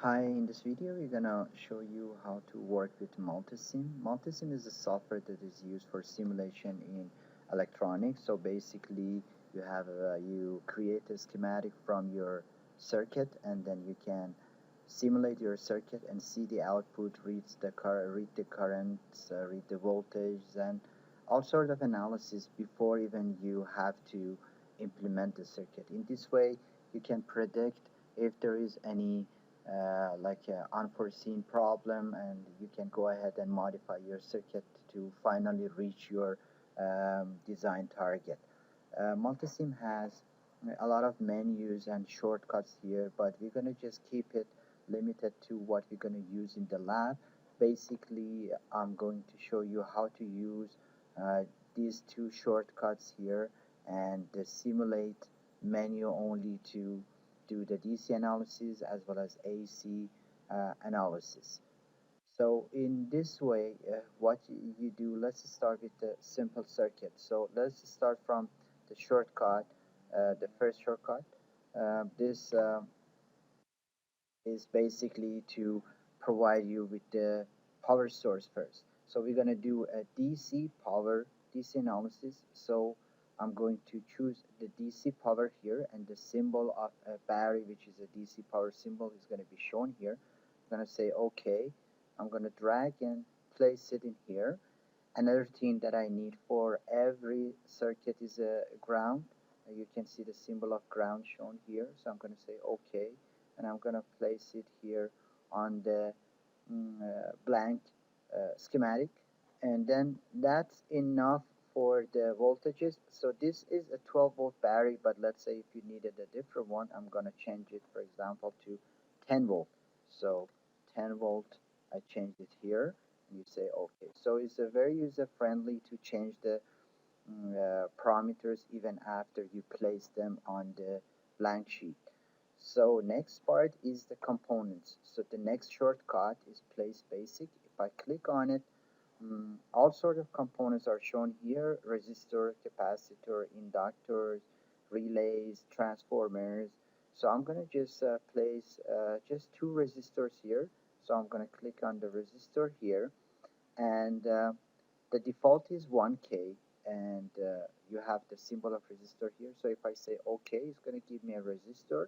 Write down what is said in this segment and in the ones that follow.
Hi, in this video we're gonna show you how to work with Multisim. Multisim is a software that is used for simulation in electronics. So basically you create a schematic from your circuit, and then you can simulate your circuit and see the output, read the currents, read the voltage, and all sort of analysis before even you have to implement the circuit. In this way you can predict if there is any like an unforeseen problem, and you can go ahead and modify your circuit to finally reach your design target. Multisim has a lot of menus and shortcuts here, but we're going to just keep it limited to what we're going to use in the lab. Basically, I'm going to show you how to use uh, these two shortcuts here and the simulate menu only to do the DC analysis as well as AC analysis. So in this way, what you do, let's start with the simple circuit. So let's start from the shortcut, the first shortcut. This is basically to provide you with the power source first. So we're going to do a DC power, DC analysis. So I'm going to choose the DC power here, and the symbol of a battery, which is a DC power symbol, is going to be shown here. I'm going to say OK. I'm going to drag and place it in here. Another thing that I need for every circuit is a ground. You can see the symbol of ground shown here. So I'm going to say OK, and I'm going to place it here on the blank schematic. And then that's enough for the voltages. So this is a 12-volt battery, but let's say if you needed a different one, I'm going to change it, for example, to 10 volt. So 10 volt, I changed it here, and you say okay. So it's a very user friendly to change the parameters even after you place them on the blank sheet. So next part is the components. So the next shortcut is place basic. If I click on it, all sort of components are shown here: resistor, capacitor, inductors, relays, transformers. So I'm going to just place just two resistors here. So I'm going to click on the resistor here, and the default is 1K, and you have the symbol of resistor here. So if I say OK, it's going to give me a resistor,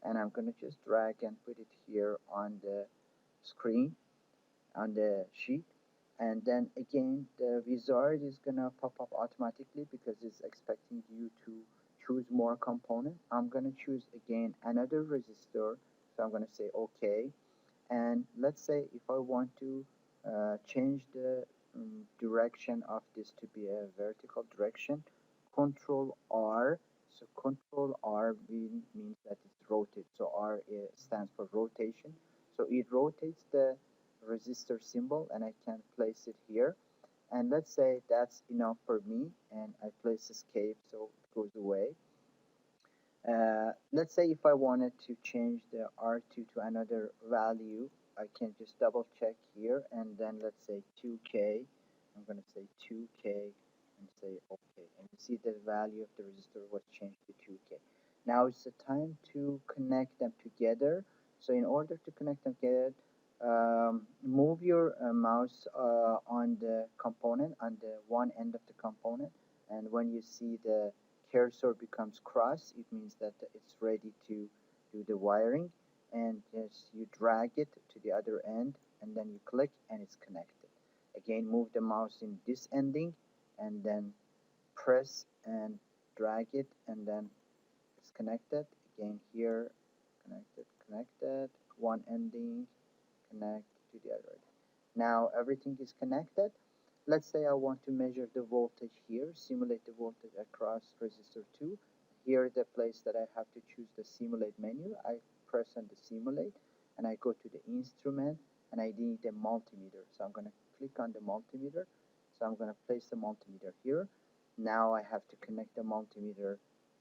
and I'm going to just drag and put it here on the screen, on the sheet. And then again, the wizard is gonna pop up automatically because it's expecting you to choose more component. I'm gonna choose again another resistor, so I'm gonna say OK. And let's say if I want to change the direction of this to be a vertical direction, Control R. So Control R means that it's rotate. So R stands for rotation. So it rotates the resistor symbol, and I can place it here. And let's say that's enough for me, and I place escape so it goes away. Let's say if I wanted to change the R2 to another value, I can just double check here, and then let's say 2K. I'm going to say 2K and say OK. And you see the value of the resistor was changed to 2K. Now it's the time to connect them together. So in order to connect them together, move your mouse on the component, on the one end of the component, and when you see the cursor becomes cross, it means that it's ready to do the wiring, and just you drag it to the other end, and then you click and it's connected. Again, move the mouse in this ending, and then press and drag it, and then it's connected. Again here, connected, one ending, connect to the other. Now everything is connected. Let's say I want to measure the voltage here, simulate the voltage across resistor 2. Here the place that I have to choose the simulate menu. I press on the simulate, and I go to the instrument, and I need a multimeter. So I'm going to click on the multimeter. So I'm going to place the multimeter here. Now I have to connect the multimeter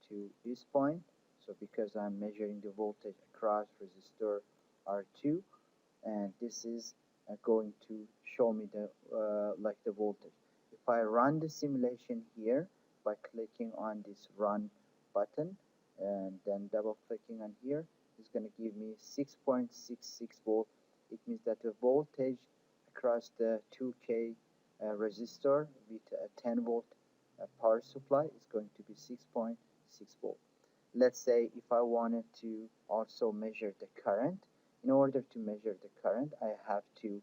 to this point. So because I'm measuring the voltage across resistor R2, and this is going to show me the like the voltage. If I run the simulation here by clicking on this run button and then double clicking on here, is going to give me 6.66 volt. It means that the voltage across the 2K resistor with a 10 volt power supply is going to be 6.6 volt. Let's say if I wanted to also measure the current, in order to measure the current, I have to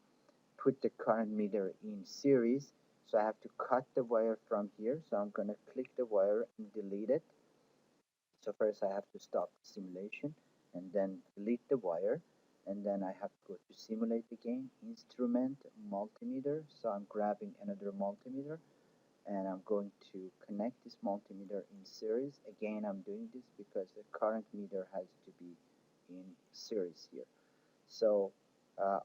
put the current meter in series. So I have to cut the wire from here. So I'm going to click the wire and delete it. So first I have to stop the simulation and then delete the wire. And then I have to go to simulate again, instrument, multimeter. So I'm grabbing another multimeter and I'm going to connect this multimeter in series. Again, I'm doing this because the current meter has to be in series here. So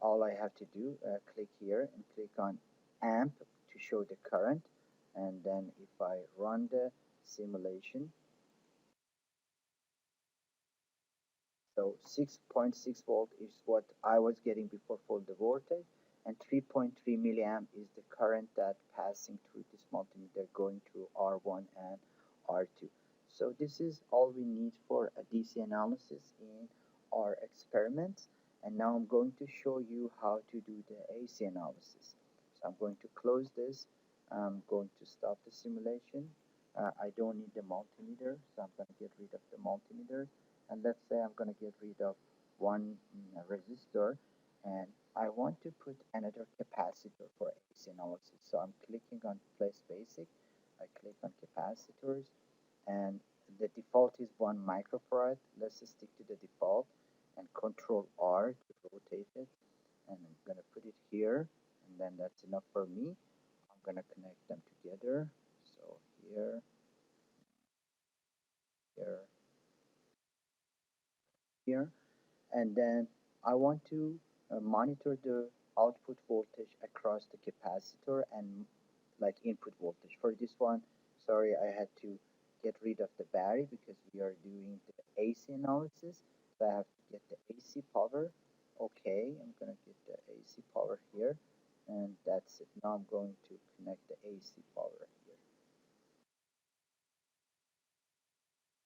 all I have to do, click here and click on amp to show the current. And then if I run the simulation, so 6.6 volt is what I was getting before for the voltage, and 3.3 milliamp is the current that passing through this multimeter going through R1 and R2. So this is all we need for a DC analysis in our experiments. And now I'm going to show you how to do the AC analysis. So I'm going to close this. I'm going to stop the simulation. I don't need the multimeter, so I'm going to get rid of the multimeter. And let's say I'm going to get rid of one resistor, and I want to put another capacitor for AC analysis. So I'm clicking on place basic. I click on capacitors, and the default is 1 microfarad. Let's just stick to the default and control R to rotate it. And I'm going to put it here, and then that's enough for me. I'm going to connect them together. So here, here, here. And then I want to monitor the output voltage across the capacitor and like input voltage. For this one, sorry, I had to get rid of the battery because we are doing the AC analysis. So I have to get the AC power. Okay, I'm going to get the AC power here, and that's it. Now I'm going to connect the AC power here.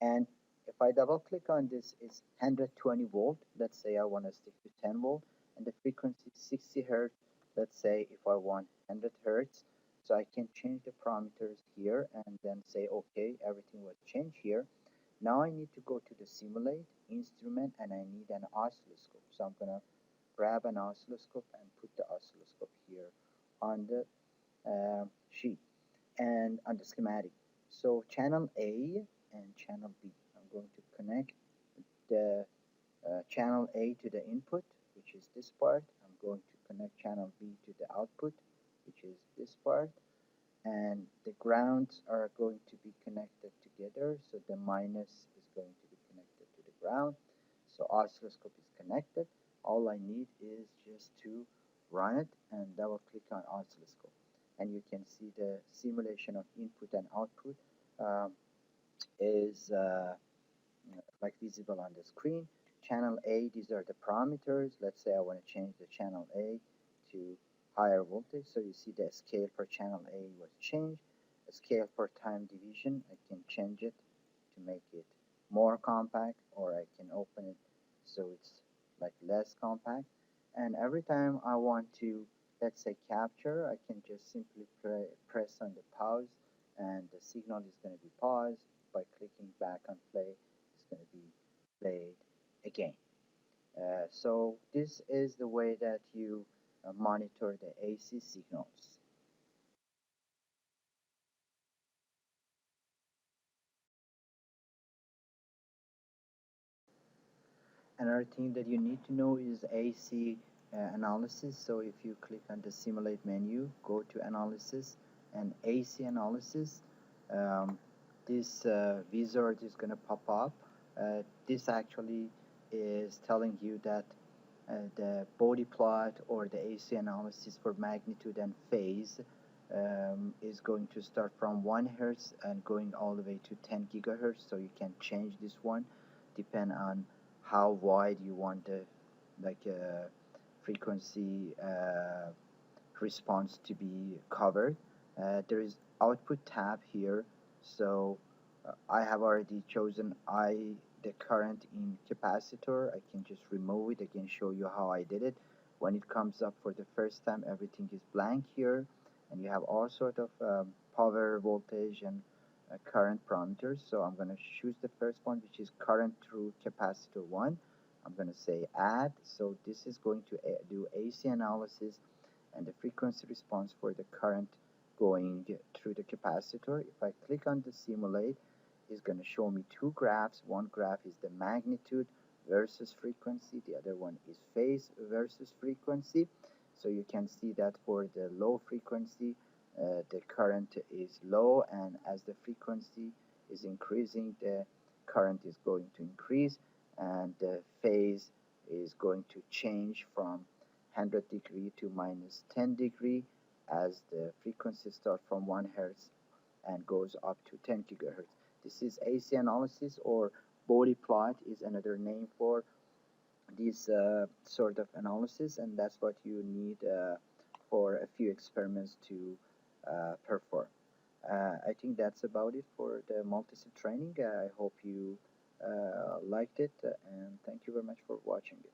And if I double click on this, it's 120 volt. Let's say I want to stick to 10 volt, and the frequency is 60 hertz. Let's say if I want 100 hertz, so I can change the parameters here and then say, okay, everything was changed here. Now I need to go to the simulate instrument and I need an oscilloscope. So I'm gonna grab an oscilloscope and put the oscilloscope here on the sheet and on the schematic. So channel A and channel B. I'm going to connect the channel A to the input, which is this part. I'm going to connect channel B to the output, which is this part. And the grounds are going to be connected together. So the minus is going to be connected to the ground. So oscilloscope is connected. All I need is just to run it and double click on oscilloscope. And you can see the simulation of input and output um, is like visible on the screen. Channel A, these are the parameters. Let's say I want to change the channel A to higher voltage. So you see the scale for channel A was changed. The scale for time division, I can change it to make it more compact, or I can open it so it's like less compact. And every time I want to, let's say, capture, I can just simply press on the pause, and the signal is going to be paused. By clicking back on play, it's going to be played again. So this is the way that you monitor the AC signals. Another thing that you need to know is AC analysis. So if you click on the simulate menu, go to analysis and AC analysis, um, this wizard is going to pop up. This actually is telling you that the body plot or the AC analysis for magnitude and phase is going to start from 1 hertz and going all the way to 10 gigahertz. So you can change this one depend on how wide you want the frequency response to be covered. There is output tab here, so I have already chosen the current in capacitor, I can just remove it. I can show you how I did it. When it comes up for the first time, everything is blank here, and you have all sort of power, voltage, and current parameters. So I'm going to choose the first one, which is current through capacitor 1. I'm going to say add. So this is going to do AC analysis and the frequency response for the current going through the capacitor. If I click on the simulate, it's going to show me two graphs. One graph is the magnitude versus frequency. The other one is phase versus frequency. So you can see that for the low frequency, the current is low, and as the frequency is increasing, the current is going to increase, and the phase is going to change from 100 degree to minus 10 degree as the frequency starts from 1 hertz and goes up to 10 gigahertz. This is AC analysis, or body plot is another name for this sort of analysis, and that's what you need for a few experiments to perform. I think that's about it for the multisim training. I hope you liked it, and thank you very much for watching it.